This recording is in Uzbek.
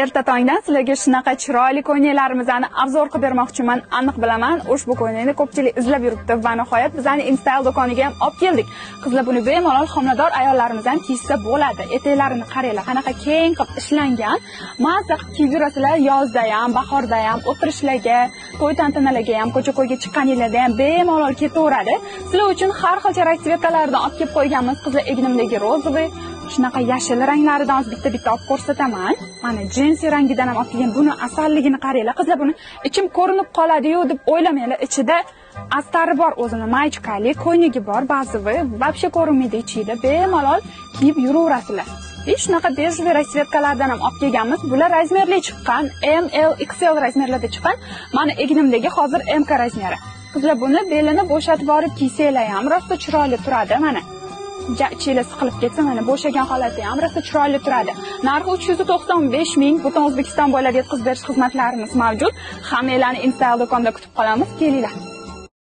erta tongdan sizlarga shunaqa chiroyli ko'ylaklarimizni arzor qilib bermoqchiman. Aniq bilaman, ushbu ko'ylakni ko'pchilik izlab yuribdi va nihoyat bizning InStyle do'koniga ham olib keldik. Qizlar buni bemalol homilador ayollarimiz ham kiysa bo'ladi. Eteklarini qaranglar, qanaqa keng qilib ishlangan. Mazza qilib kiyib yurasizlar, yozda ham, bahorda ham, o'tirishlarga, to'y tantanalarga ham, ko'cha-ko'yga chiqqaninglarda ham bemalol ketaveradi. Sizlar uchun har xil rasvetkalardan olib kelib qo'yganmiz. Qizlar egnimdagi rozoviy, shunaqa yashil ranglaridan bitta-bitta olib ko'rsataman. Mana jinsi rangidan ham olib kelgan. Buni asalligini qaranglar. Qizlar buni ichim ko'rinib qoladi-yu deb o'ylamanglar. Ichida astari bor, o'zini maychkali, ko'ynagi bor, ba'zivi вообще ko'rinmaydi ichida. Bemalol kiyib yuraverasizlar. Shunaqa bejli rasvetkalardan ham olib kelganmiz. Bular razmerli chiqqan, M, L, XL razmerlarda chiqqan. Mana egnimdagi hozir MK razmeri. Qizlar buni belini bo'shatib borib kiysanglar ham rosa chiroyli turadi. Mana cheli siqilib ketsa, mana bo'shagan holatda ham rosa chiroyli turadi. Narxi 395 ming. Butun O'zbekiston bo'ylab yetkazib berish xizmatlarimiz mavjud. Hammanglarni InStyle do'konida kutib qolamiz. Kelinglar.